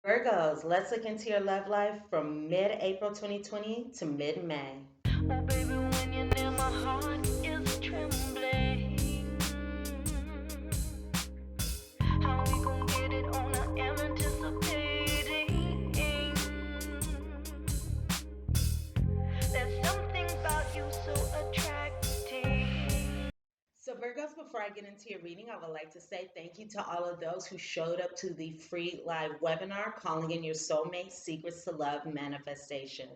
Virgos, let's look into your love life from mid-April 2020 to mid-May. Oh, baby, when you're near, my heart is trembling. How we gon' get it on? I am anticipating. There's something about you so attractive. So, Virgos, before I get into your reading, I would like to say thank you to all of those who showed up to the free live webinar, Calling in Your Soulmate Secrets to Love Manifestation.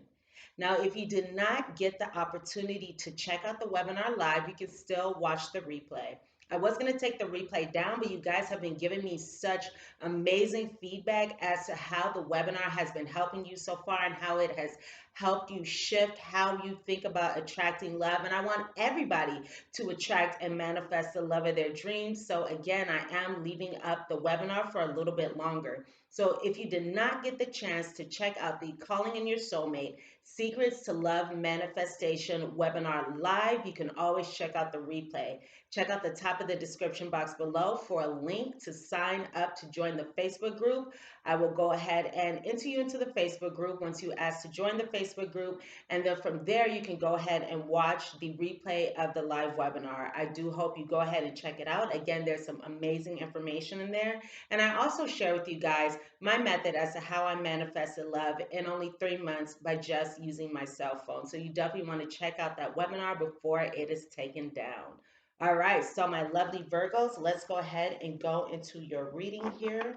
Now, if you did not get the opportunity to check out the webinar live, you can still watch the replay. I was going to take the replay down, but you guys have been giving me such amazing feedback as to how the webinar has been helping you so far and how it has helped you shift how you think about attracting love. And I want everybody to attract and manifest the love of their dreams. So again, I am leaving up the webinar for a little bit longer. So if you did not get the chance to check out the Calling in Your Soulmate Secrets to Love Manifestation webinar live, you can always check out the replay. Check out the top of the description box below for a link to sign up to join the Facebook group. I will go ahead and enter you into the Facebook group once you ask to join the Facebook group. And then from there, you can go ahead and watch the replay of the live webinar. I do hope you go ahead and check it out. Again, there's some amazing information in there. And I also share with you guys my method as to how I manifested love in only 3 months by just using my cell phone. So you definitely want to check out that webinar before it is taken down. All right, so my lovely Virgos, let's go ahead and go into your reading here.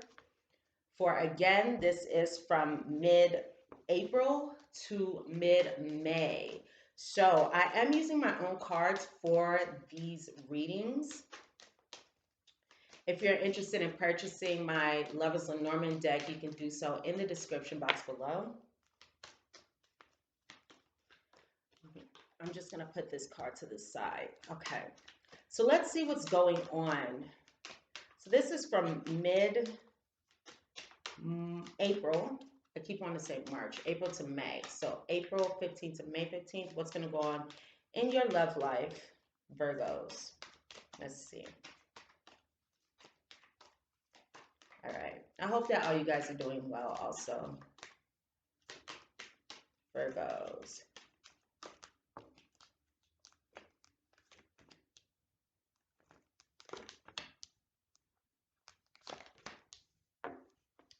For again, this is from mid-April to mid-May. So I am using my own cards for these readings. If you're interested in purchasing my Lovers Lenormand deck, you can do so in the description box below. I'm just going to put this card to the side. Okay, so let's see what's going on. So this is from mid-April. I keep wanting to say March, April to May. So April 15th to May 15th, what's going to go on in your love life, Virgos? Let's see. All right. I hope that all you guys are doing well also. Virgos.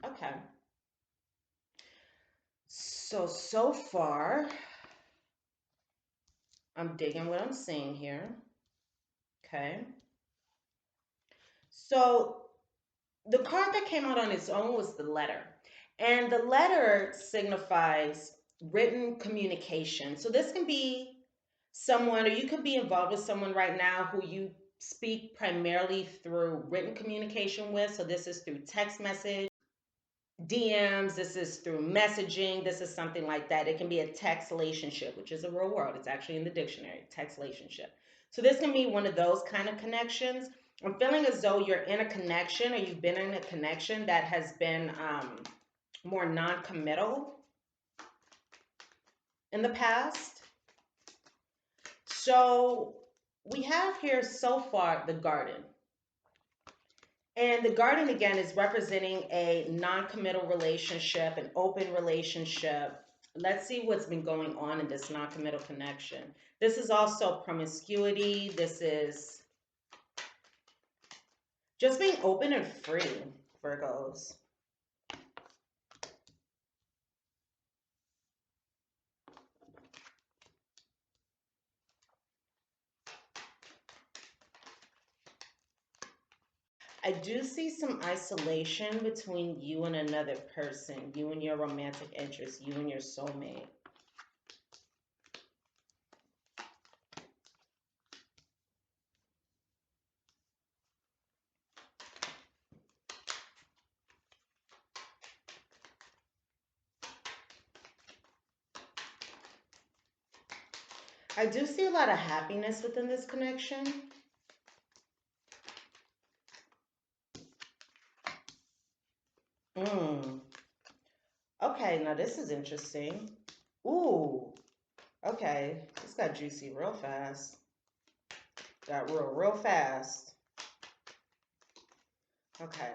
Okay. So far, I'm digging what I'm seeing here. Okay. So the card that came out on its own was the letter. And the letter signifies written communication. So this can be someone, or you could be involved with someone right now who you speak primarily through written communication with. So this is through text message, DMs, this is through messaging, this is something like that. It can be a text relationship, which is a real word. It's actually in the dictionary, text relationship. So this can be one of those kind of connections. I'm feeling as though you're in a connection or you've been in a connection that has been more non-committal in the past. So we have here so far the garden. And the garden, again, is representing a non-committal relationship, an open relationship. Let's see what's been going on in this non-committal connection. This is also promiscuity. This is just being open and free, Virgos. I do see some isolation between you and another person, you and your romantic interest, you and your soulmate. I do see a lot of happiness within this connection. Okay, now this is interesting. Ooh, okay. This got juicy real fast. Got real fast. Okay.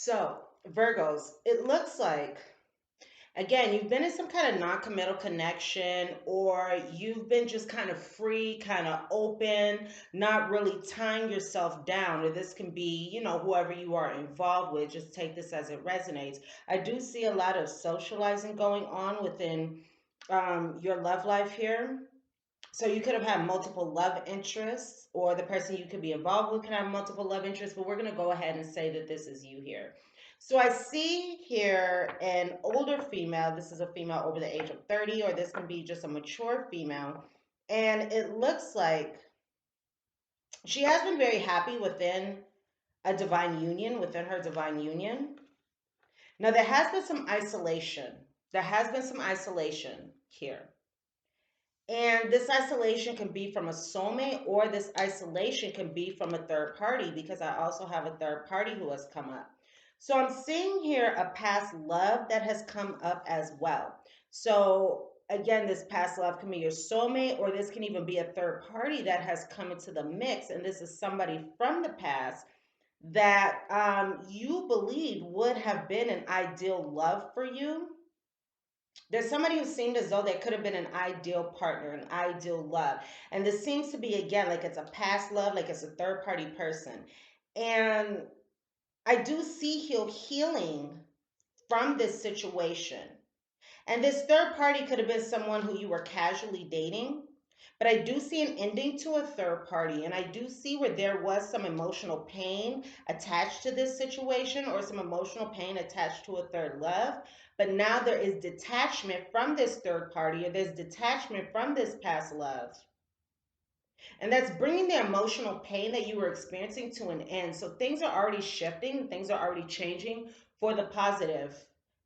So, Virgos, it looks like, again, you've been in some kind of non-committal connection, or you've been just kind of free, kind of open, not really tying yourself down. Or this can be, whoever you are involved with, just take this as it resonates. I do see a lot of socializing going on within your love life here. So you could have had multiple love interests, or the person you could be involved with can have multiple love interests, but we're going to go ahead and say that this is you here. So I see here an older female. This is a female over the age of 30, or this can be just a mature female. And it looks like she has been very happy within a divine union, within her divine union. Now, there has been some isolation. There has been some isolation here. And this isolation can be from a soulmate, or this isolation can be from a third party, because I also have a third party who has come up. So I'm seeing here a past love that has come up as well. So again, this past love can be your soulmate, or this can even be a third party that has come into the mix. And this is somebody from the past that you believe would have been an ideal love for you. There's somebody who seemed as though they could have been an ideal partner, an ideal love. And this seems to be, again, like it's a past love, like it's a third party person. And I do see healing from this situation. And this third party could have been someone who you were casually dating. But I do see an ending to a third party. And I do see where there was some emotional pain attached to this situation, or some emotional pain attached to a third love. But now there is detachment from this third party, or there's detachment from this past love. And that's bringing the emotional pain that you were experiencing to an end. So things are already shifting, things are already changing for the positive.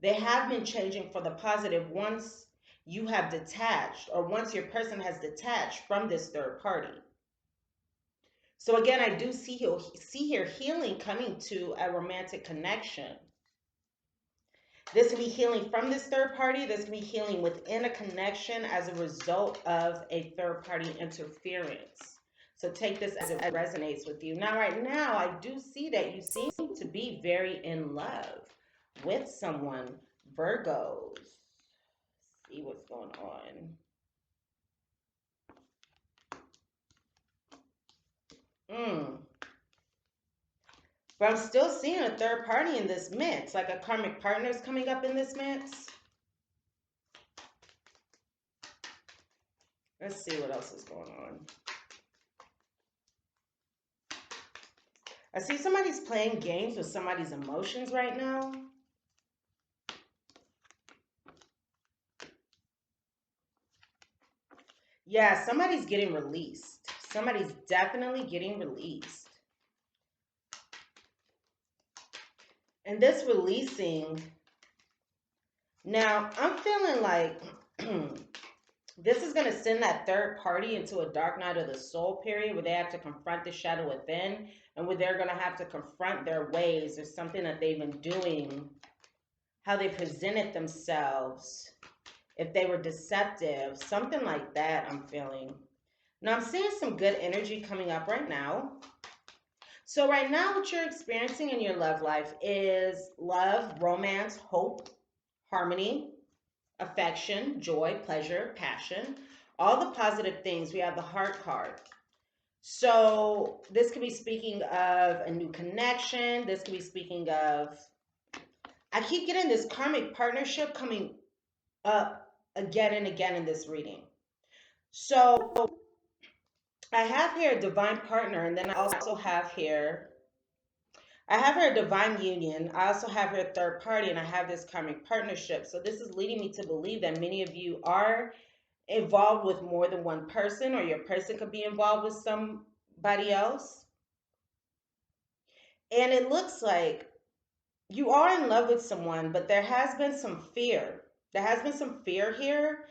They have been changing for the positive once you have detached, or once your person has detached from this third party. So again, I do see here healing coming to a romantic connection. This can be healing from this third party. This can be healing within a connection as a result of a third party interference. So take this as it resonates with you. Now, right now, I do see that you seem to be very in love with someone, Virgos. See what's going on. But I'm still seeing a third party in this mix, like a karmic partner is coming up in this mix. Let's see what else is going on. I see somebody's playing games with somebody's emotions right now. Yeah, somebody's getting released. Somebody's definitely getting released. And this releasing, now I'm feeling like this is going to send that third party into a dark night of the soul period, where they have to confront the shadow within, and where they're going to have to confront their ways, or something that they've been doing, how they presented themselves, if they were deceptive, something like that I'm feeling. Now I'm seeing some good energy coming up right now. So right now, what you're experiencing in your love life is love, romance, hope, harmony, affection, joy, pleasure, passion, all the positive things. We have the heart card. So this could be speaking of a new connection. This could be speaking of, I keep getting this karmic partnership coming up again and again in this reading. So I have here a divine partner, and then I also have here, I have here a divine union. I also have here a third party, and I have this karmic partnership. So this is leading me to believe that many of you are involved with more than one person, or your person could be involved with somebody else. And it looks like you are in love with someone, but there has been some fear. There has been some fear here.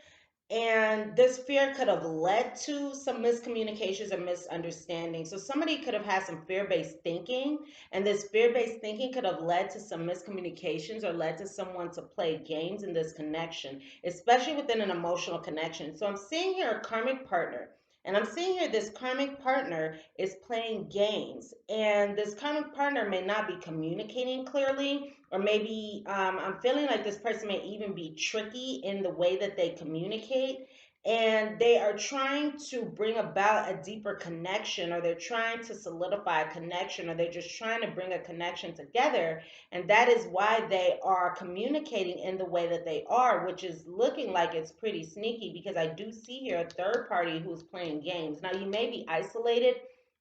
And this fear could have led to some miscommunications or misunderstandings. So somebody could have had some fear-based thinking, and this fear-based thinking could have led to some miscommunications, or led to someone to play games in this connection, especially within an emotional connection. So I'm seeing here a karmic partner. And I'm seeing here this karmic partner is playing games, and this karmic partner may not be communicating clearly, or maybe I'm feeling like this person may even be tricky in the way that they communicate. And they are trying to bring about a deeper connection, or they're trying to solidify a connection, or they're just trying to bring a connection together. And that is why they are communicating in the way that they are, which is looking like it's pretty sneaky, because I do see here a third party who's playing games. Now, you may be isolated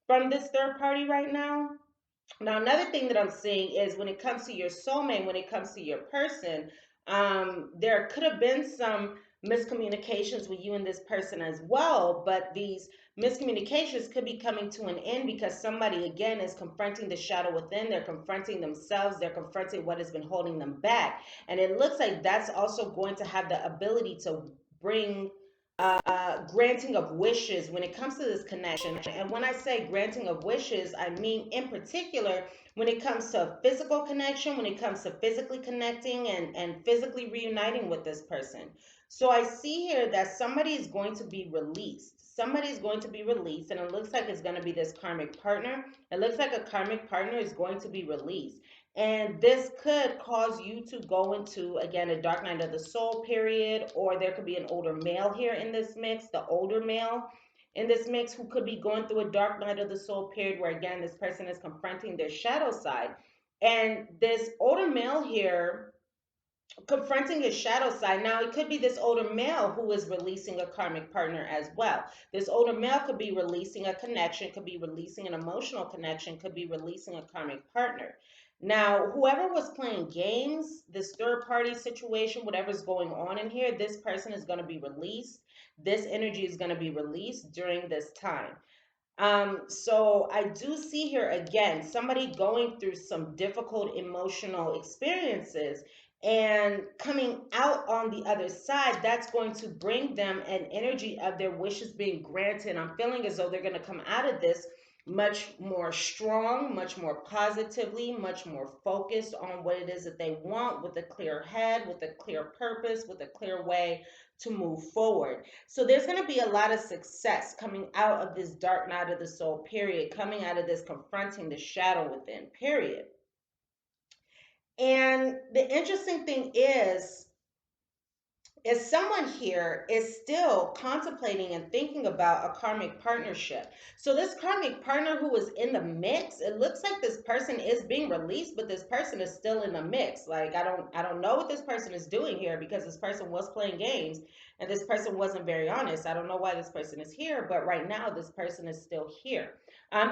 from this third party right now. Now, another thing that I'm seeing is when it comes to your soulmate, when it comes to your person, there could have been some miscommunications with you and this person as well, but these miscommunications could be coming to an end because somebody, again, is confronting the shadow within. They're confronting themselves. They're confronting what has been holding them back. And it looks like that's also going to have the ability to bring granting of wishes when it comes to this connection. And when I say granting of wishes, I mean in particular when it comes to physical connection, when it comes to physically connecting and physically reuniting with this person. So I see here that somebody is going to be released. Somebody is going to be released, and it looks like it's going to be this karmic partner. It looks like a karmic partner is going to be released. And this could cause you to go into, again, a dark night of the soul period, or there could be an older male here in this mix, the older male in this mix who could be going through a dark night of the soul period where, again, this person is confronting their shadow side. And this older male here confronting his shadow side. Now, it could be this older male who is releasing a karmic partner as well. This older male could be releasing a connection, could be releasing an emotional connection, could be releasing a karmic partner. Now, whoever was playing games, this third party situation, whatever's going on in here, this person is going to be released. This energy is going to be released during this time. So I do see here again somebody going through some difficult emotional experiences and coming out on the other side. That's going to bring them an energy of their wishes being granted. I'm feeling as though they're going to come out of this much more strong, much more positively, much more focused on what it is that they want, with a clear head, with a clear purpose, with a clear way to move forward. So there's going to be a lot of success coming out of this dark night of the soul period, coming out of this confronting the shadow within period. And the interesting thing is someone here is still contemplating and thinking about a karmic partnership. So this karmic partner who is in the mix, it looks like this person is being released, but this person is still in the mix. Like, I don't know what this person is doing here, because this person was playing games and this person wasn't very honest. I don't know why this person is here, but right now this person is still here.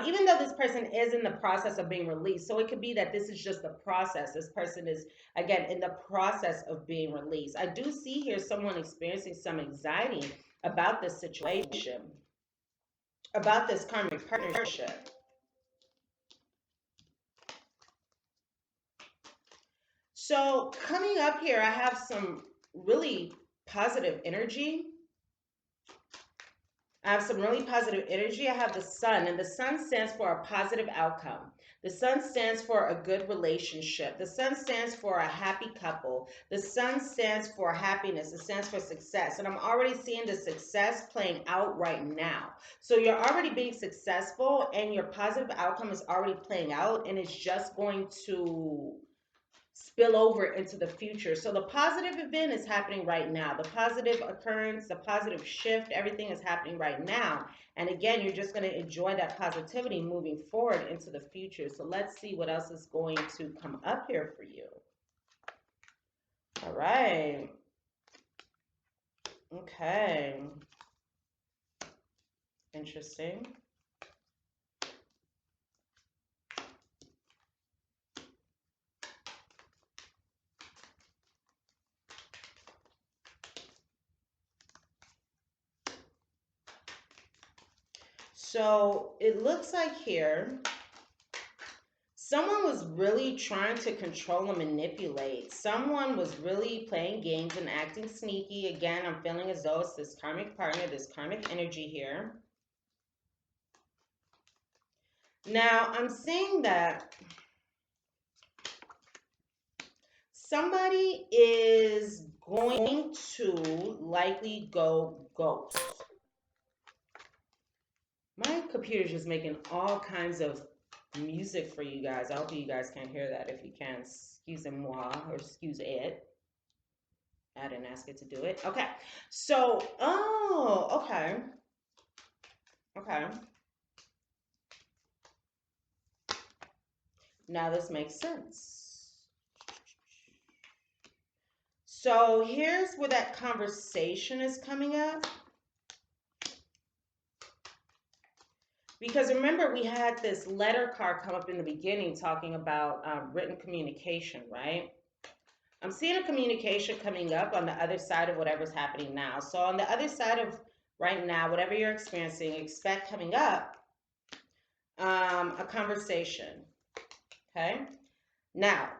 Even though this person is in the process of being released. So it could be that this is just the process. This person is, again, in the process of being released. I do see here someone experiencing some anxiety about this situation, about this karmic partnership. So coming up here, I have some really positive energy. I have some really positive energy. I have the sun, and the sun stands for a positive outcome. The sun stands for a good relationship. The sun stands for a happy couple. The sun stands for happiness. It stands for success. And I'm already seeing the success playing out right now. So you're already being successful, and your positive outcome is already playing out, and it's just going to spill over into the future. So the positive event is happening right now. The positive occurrence, the positive shift, everything is happening right now. And again, you're just going to enjoy that positivity moving forward into the future. So let's see what else is going to come up here for you. All right. Okay. Interesting. So it looks like here someone was really trying to control and manipulate. Someone was really playing games and acting sneaky. Again, I'm feeling as though it's this karmic partner, this karmic energy here. Now, I'm seeing that somebody is going to likely go ghost. computer's just making all kinds of music for you guys. I hope you guys can hear that. If you can, excusez-moi or excuse it. I didn't ask it to do it. Okay. So, oh, okay. Okay. Now this makes sense. So here's where that conversation is coming up. Because remember, we had this letter card come up in the beginning talking about written communication, right? I'm seeing a communication coming up on the other side of whatever's happening now. So on the other side of right now, whatever you're experiencing, expect coming up a conversation, okay? Now,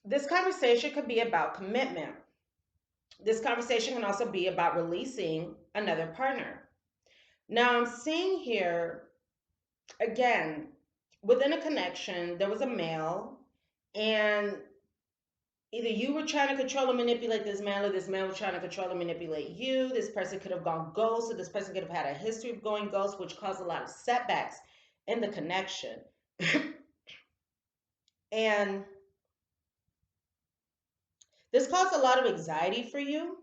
this conversation could be about commitment. This conversation can also be about releasing another partner. Now, I'm seeing here, again, within a connection, there was a male, and either you were trying to control and manipulate this man, or this man was trying to control and manipulate you. This person could have gone ghost, or this person could have had a history of going ghost, which caused a lot of setbacks in the connection. And this caused a lot of anxiety for you,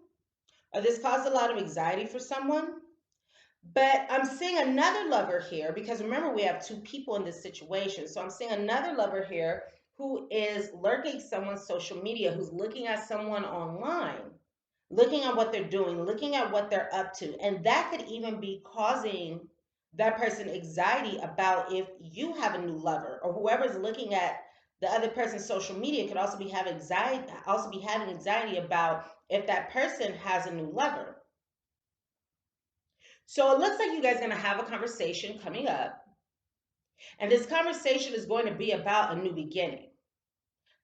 or this caused a lot of anxiety for someone. But I'm seeing another lover here, because remember, we have two people in this situation. So I'm seeing another lover here who is lurking someone's social media, who's looking at someone online, looking at what they're doing, looking at what they're up to. And that could even be causing that person anxiety about if you have a new lover, or whoever's looking at the other person's social media could also be having anxiety about if that person has a new lover. So it looks like you guys are going to have a conversation coming up. And this conversation is going to be about a new beginning.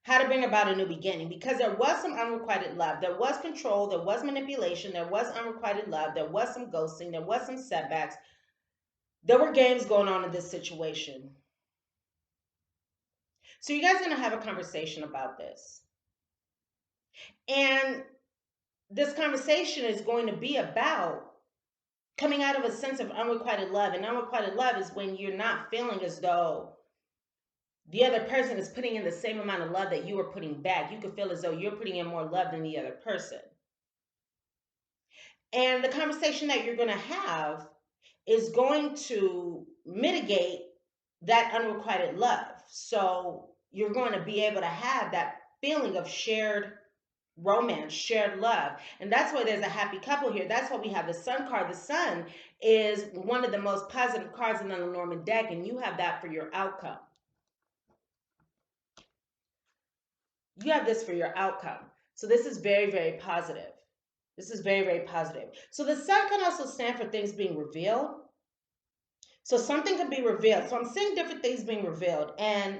How to bring about a new beginning. Because there was some unrequited love. There was control. There was manipulation. There was unrequited love. There was some ghosting. There was some setbacks. There were games going on in this situation. So you guys are going to have a conversation about this. And this conversation is going to be about coming out of a sense of unrequited love. And unrequited love is when you're not feeling as though the other person is putting in the same amount of love that you are putting back. You could feel as though you're putting in more love than the other person. And the conversation that you're going to have is going to mitigate that unrequited love. So you're going to be able to have that feeling of shared romance, shared love. And that's why there's a happy couple here. That's why we have the Sun card. The Sun is one of the most positive cards in the lenormand deck, and you have that for your outcome. You have this for your outcome. So this is very, very positive. This is very, very positive. So the Sun can also stand for things being revealed. So something can be revealed. So I'm seeing different things being revealed. And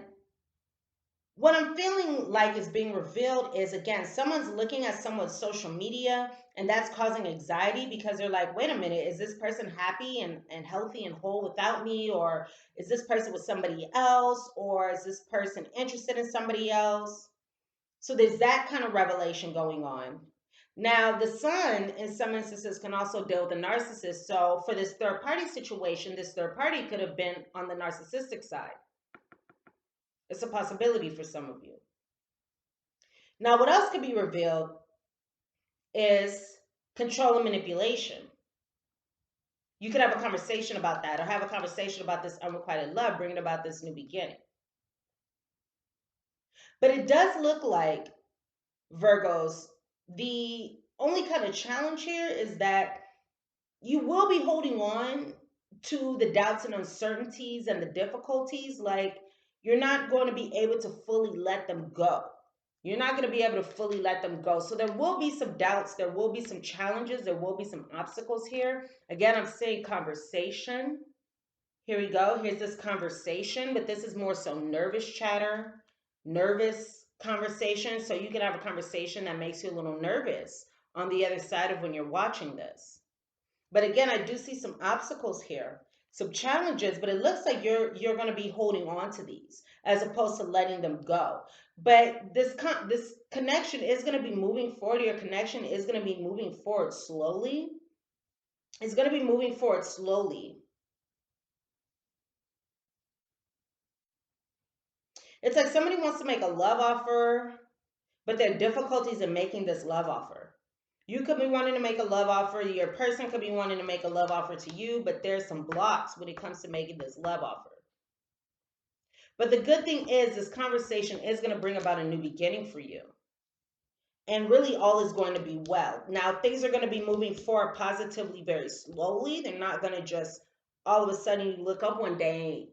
what I'm feeling like is being revealed is, again, someone's looking at someone's social media, and that's causing anxiety because they're like, wait a minute, is this person happy and healthy and whole without me? Or is this person with somebody else? Or is this person interested in somebody else? So there's that kind of revelation going on. Now, the Sun, in some instances, can also deal with a narcissist. So for this third party situation, this third party could have been on the narcissistic side. It's a possibility for some of you. Now, what else could be revealed is control and manipulation. You could have a conversation about that, or have a conversation about this unrequited love, bringing about this new beginning. But it does look like, Virgos, the only kind of challenge here is that you will be holding on to the doubts and uncertainties and the difficulties. Like, you're not going to be able to fully let them go. You're not going to be able to fully let them go. So there will be some doubts. There will be some challenges. There will be some obstacles here. Again, I'm saying conversation. Here we go. Here's this conversation, but this is more so nervous chatter, nervous conversation. So you can have a conversation that makes you a little nervous on the other side of when you're watching this. But again, I do see some obstacles here, some challenges, but it looks like you're going to be holding on to these as opposed to letting them go. But this connection is going to be moving forward. Your connection is going to be moving forward slowly. It's going to be moving forward slowly. It's like somebody wants to make a love offer, but there are difficulties in making this love offer. You could be wanting to make a love offer. Your person could be wanting to make a love offer to you, but there's some blocks when it comes to making this love offer. But the good thing is this conversation is going to bring about a new beginning for you. And really all is going to be well. Now, things are going to be moving forward positively very slowly. They're not going to just all of a sudden you look up one day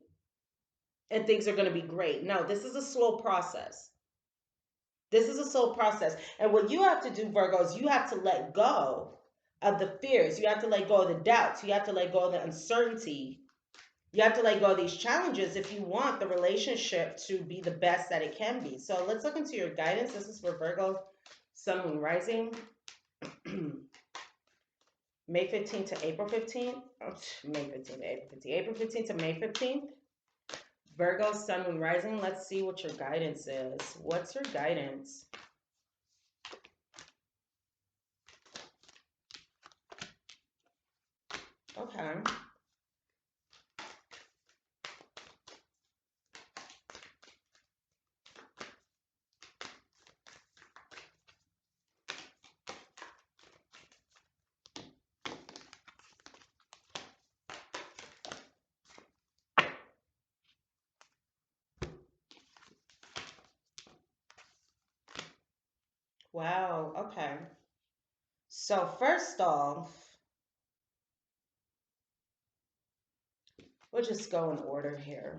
and things are going to be great. No, this is a slow process. This is a slow process. And what you have to do, Virgo, is you have to let go of the fears. You have to let go of the doubts. You have to let go of the uncertainty. You have to let go of these challenges if you want the relationship to be the best that it can be. So let's look into your guidance. This is for Virgo, Sun, Moon, Rising. May 15th to April 15th. Oh, May 15th to April 15th. April 15th to May 15th. Virgo, Sun, Moon, Rising. Let's see what your guidance is. What's your guidance? Okay. Wow. Okay. So first off, we'll just go in order here.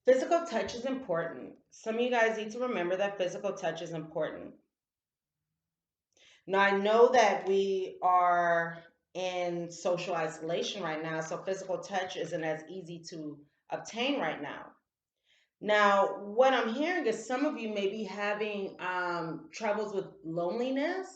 Physical touch is important. Some of you guys need to remember that physical touch is important. Now, I know that we are in social isolation right now, so physical touch isn't as easy to obtain right now. Now, what I'm hearing is some of you may be having troubles with loneliness,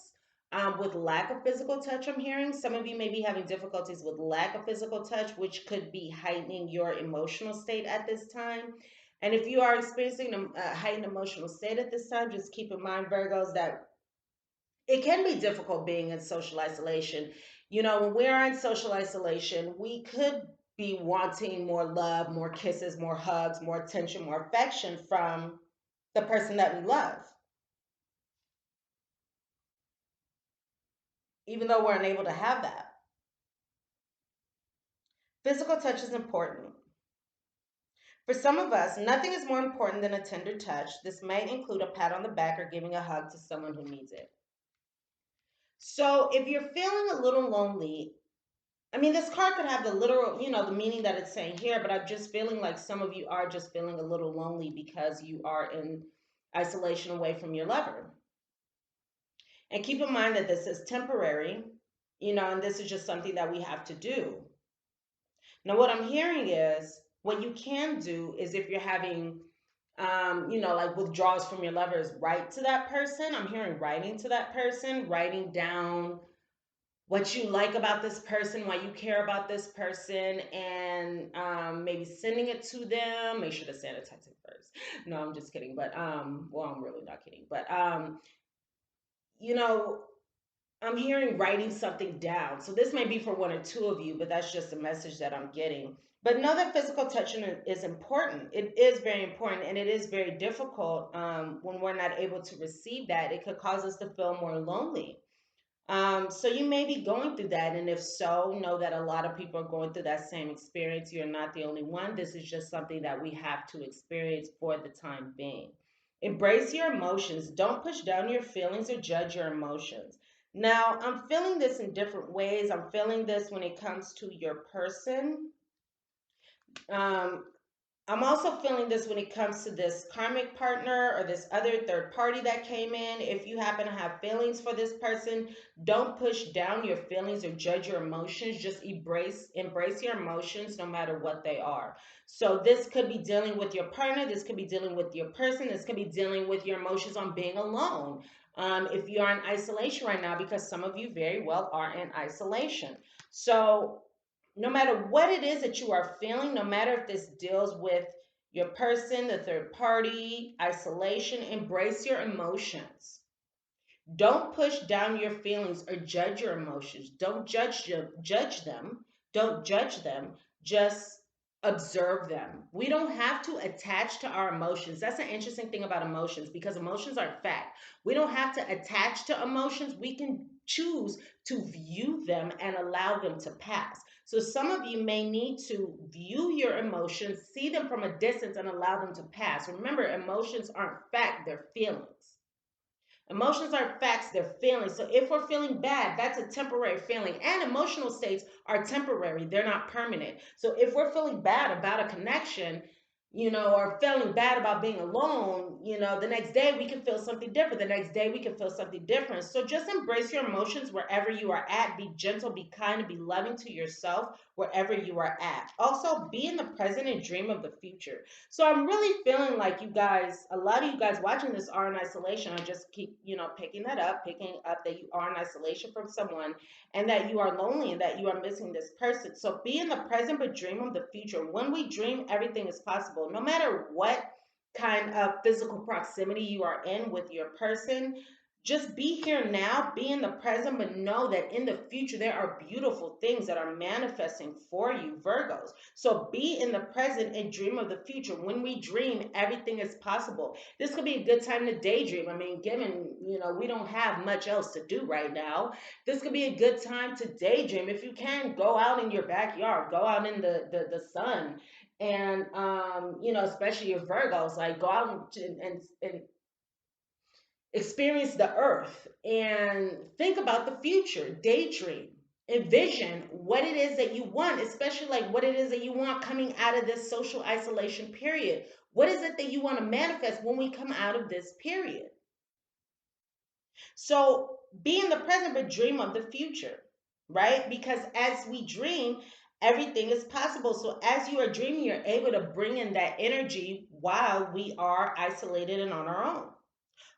with lack of physical touch. I'm hearing some of you may be having difficulties with lack of physical touch, which could be heightening your emotional state at this time. And if you are experiencing a heightened emotional state at this time, just keep in mind, Virgos, that it can be difficult being in social isolation. You know, when we're in social isolation, we could be wanting more love, more kisses, more hugs, more attention, more affection from the person that we love, even though we're unable to have that. Physical touch is important. For some of us, nothing is more important than a tender touch. This may include a pat on the back or giving a hug to someone who needs it. So if you're feeling a little lonely, I mean, this card could have the literal, the meaning that it's saying here, but I'm just feeling like some of you are just feeling a little lonely because you are in isolation away from your lover. And keep in mind that this is temporary, and this is just something that we have to do. Now, what I'm hearing is what you can do is if you're having, like withdrawals from your lover, is write to that person. I'm hearing writing to that person, writing down what you like about this person, why you care about this person, and maybe sending it to them. Make sure to sanitize it first. No, I'm just kidding. But well, I'm really not kidding. But you know, I'm hearing writing something down. So this may be for one or two of you, but that's just a message that I'm getting. But know that physical touch is important. It is very important, and it is very difficult when we're not able to receive that. It could cause us to feel more lonely. So you may be going through that, and if so, know that a lot of people are going through that same experience. You're not the only one. This is just something that we have to experience for the time being. Embrace your emotions. Don't push down your feelings or judge your emotions. Now, I'm feeling this in different ways. I'm feeling this when it comes to your person. Um, I'm also feeling this when it comes to this karmic partner or this other third party that came in. If you happen to have feelings for this person, don't push down your feelings or judge your emotions. Just embrace your emotions no matter what they are. So this could be dealing with your partner, this could be dealing with your person, this could be dealing with your emotions on being alone. If you are in isolation right now, because some of you very well are in isolation. So no matter what it is that you are feeling, no matter if this deals with your person, the third party, isolation, embrace your emotions. Don't push down your feelings or judge your emotions. Don't judge them. Don't judge them. Just observe them. We don't have to attach to our emotions. That's an interesting thing about emotions, because emotions aren't fact. We don't have to attach to emotions. We can choose to view them and allow them to pass. So some of you may need to view your emotions, see them from a distance, and allow them to pass. Remember, emotions aren't fact, they're feelings. Emotions are facts, they're feelings. So if we're feeling bad, that's a temporary feeling. And emotional states are temporary, they're not permanent. So if we're feeling bad about a connection, or feeling bad about being alone, the next day we can feel something different. The next day we can feel something different. So just embrace your emotions wherever you are at. Be gentle, be kind, and be loving to yourself wherever you are at. Also, be in the present and dream of the future. So I'm really feeling like you guys, a lot of you guys watching this are in isolation. I just keep, picking up that you are in isolation from someone, and that you are lonely, and that you are missing this person. So be in the present, but dream of the future. When we dream, everything is possible. No matter what kind of physical proximity you are in with your person, just be here now, be in the present, but know that in the future there are beautiful things that are manifesting for you, Virgos. So be in the present and dream of the future. When we dream, everything is possible. This could be a good time to daydream. I mean, given, we don't have much else to do right now, this could be a good time to daydream. If you can, go out in your backyard, go out in the sun. And, especially your Virgos, like go out and experience the earth and think about the future, daydream, envision what it is that you want, especially like what it is that you want coming out of this social isolation period. What is it that you want to manifest when we come out of this period? So be in the present, but dream of the future, right? Because as we dream, everything is possible. So as you are dreaming, you're able to bring in that energy while we are isolated and on our own.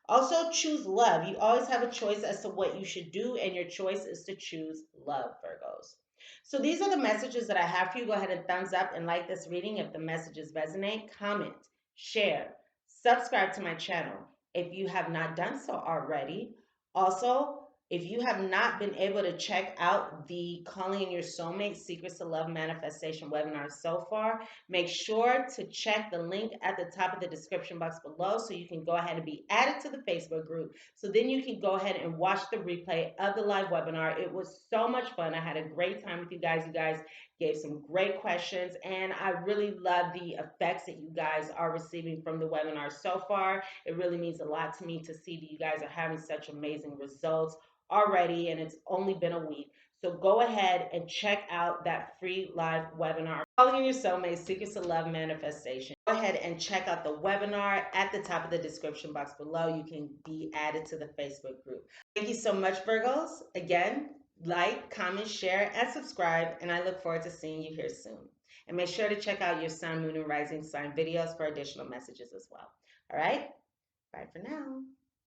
Also, choose love. You always have a choice as to what you should do, and your choice is to choose love, Virgos. So, these are the messages that I have for you. Go ahead and thumbs up and like this reading if the messages resonate. Comment, share, subscribe to my channel if you have not done so already. Also, if you have not been able to check out the Calling in Your Soulmate Secrets to Love Manifestation webinar so far, make sure to check the link at the top of the description box below so you can go ahead and be added to the Facebook group. So then you can go ahead and watch the replay of the live webinar. It was so much fun. I had a great time with you guys. You guys gave some great questions, and I really love the effects that you guys are receiving from the webinar so far. It really means a lot to me to see that you guys are having such amazing results already, and it's only been a week. So go ahead and check out that free live webinar, Calling in Your Soulmate, Secrets of Love Manifestation. Go ahead and check out the webinar at the top of the description box below. You can be added to the Facebook group. Thank you so much, Virgos. Again, like, comment, share, and subscribe, and I look forward to seeing you here soon. And make sure to check out your Sun, Moon, and Rising sign videos for additional messages as well. All right? Bye for now.